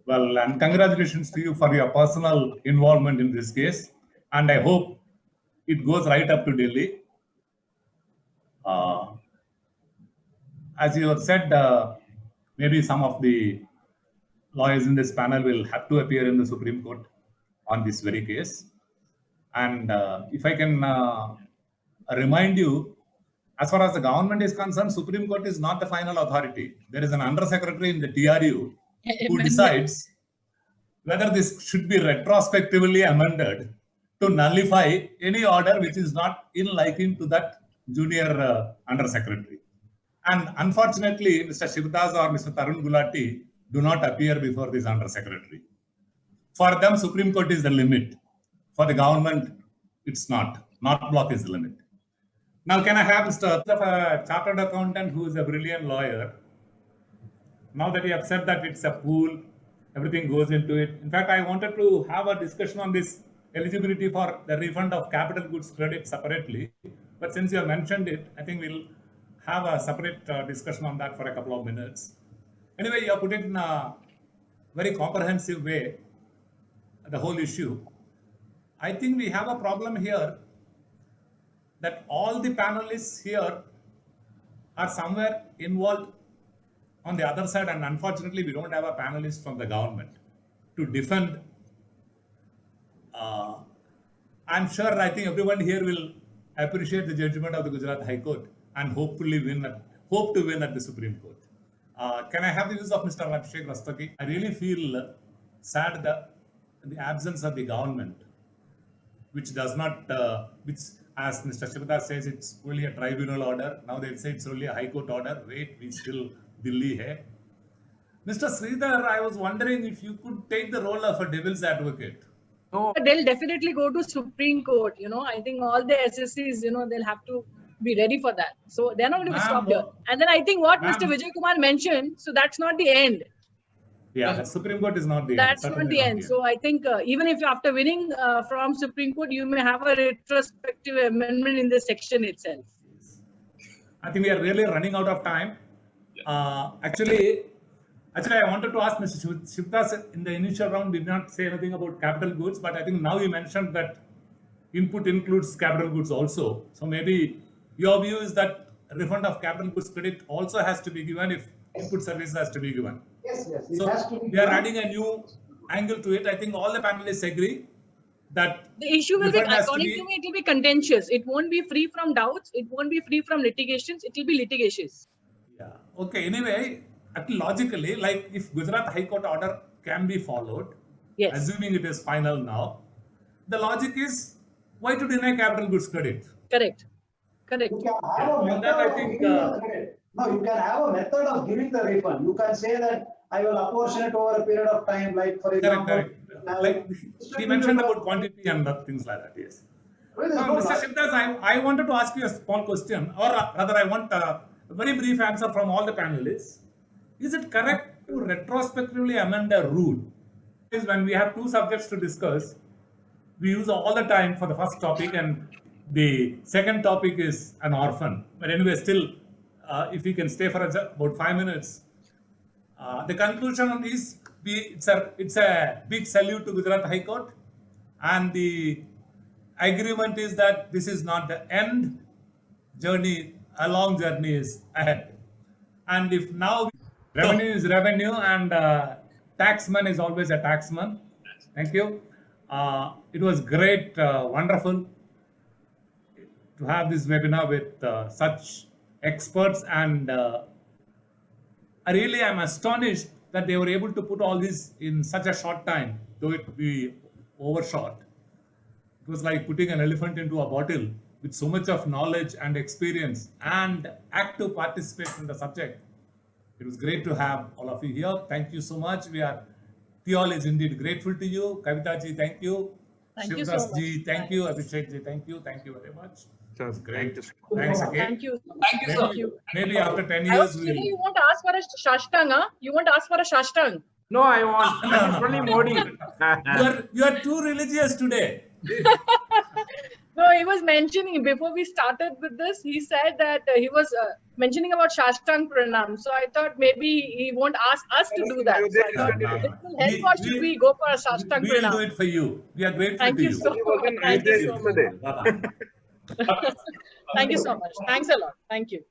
Well, and congratulations to you for your personal involvement in this case. And I hope it goes right up to Delhi. Uh, as you have said, maybe some of the lawyers in this panel will have to appear in the Supreme Court on this very case. And if I can remind you, as far as the government is concerned, Supreme Court is not the final authority. There is an undersecretary in the TRU who decides whether this should be retrospectively amended to nullify any order which is not in liking to that junior undersecretary. And unfortunately, Mr. Shivdas or Mr. Tarun Gulati do not appear before this undersecretary. For them, Supreme Court is the limit. For the government, it's not. North Block is the limit. Now, can I have Mr. a chartered accountant who is a brilliant lawyer? Now that you have said that it's a pool, everything goes into it. In fact, I wanted to have a discussion on this eligibility for the refund of capital goods credit separately. But since you have mentioned it, I think we'll have a separate discussion on that for a couple of minutes. Anyway, you have put it in a very comprehensive way, the whole issue. I think we have a problem here that all the panelists here are somewhere involved on the other side, and unfortunately, we don't have a panelist from the government to defend. I'm sure, I think everyone here will appreciate the judgment of the Gujarat High Court and hopefully hope to win at the Supreme Court. Can I have the views of Mr. Abhishek Rastagi? I really feel sad that the absence of the government, which does not, which as Mr. Shivdas says, it's only a tribunal order. Now they say it's only a High Court order. Wait, we still Delhi hai. Mr. Sridhar, I was wondering if you could take the role of a devil's advocate. No. They'll definitely go to Supreme Court. I think all the SSCs, they'll have to be ready for that. So they're not going to be stopped here. And then I think what Mr. Vijay Kumar mentioned, so that's not the end. Yeah, the Supreme Court is not the That's end. That's not the end. So I think even if after winning from Supreme Court, you may have a retrospective amendment in the section itself. I think we are really running out of time. Actually, I wanted to ask Mr. Shivdas in the initial round did not say anything about capital goods, but I think now you mentioned that input includes capital goods also. So maybe your view is that refund of capital goods credit also has to be given if input services has to be given. Yes. So we are adding a new angle to it. I think all the panelists agree that the issue will be, according to me, it will be contentious. It won't be free from doubts. It won't be free from litigations. It will be litigations. Yeah. Okay. Anyway, logically, like if Gujarat High Court order can be followed, yes, assuming it is final now, the logic is why to deny capital goods credit? Correct. You can have a method No, you can have a method of giving the refund. You can say that I will apportion it over a period of time, like for example. Correct. Like he mentioned about quantity and things like that. Yes. Mr. Shivdas, I wanted to ask you a small question, or rather, I want a very brief answer from all the panelists. Is it correct to retrospectively amend a rule? Is when we have two subjects to discuss, we use all the time for the first topic, and the second topic is an orphan. But anyway, still, if we can stay for about 5 minutes, the conclusion is it's a big salute to Gujarat High Court, and the agreement is that this is not the end journey. A long journey is ahead, and if now revenue is revenue and taxman is always a taxman. Thank you. It was great, wonderful to have this webinar with such experts, and I really am astonished that they were able to put all this in such a short time, though it be overshot. It was like putting an elephant into a bottle with so much of knowledge and experience and active participation in the subject. It was great to have all of you here. Thank you so much. Tiyal is indeed grateful to you. Kavita ji, thank you. Thank you so much. Ji, thank you. Abhishek ji, thank you. Thank you very much. It was great. Thanks again. Thank you. Thank you, sir. Maybe after 10 years, you want to ask for a Shashtang, huh? You want to ask for a Shashtang? No, I want only Modi. You are too religious today. No, he was mentioning before we started with this, he said that mentioning about Shashtang Pranam. So I thought maybe he won't ask us to do that. So I thought, this will help, or should we go for a Shashtang We will do Pranam? it for you. We are grateful Thank to you you. so much. Thank you so much. Thank you so much. Thanks a lot. Thank you.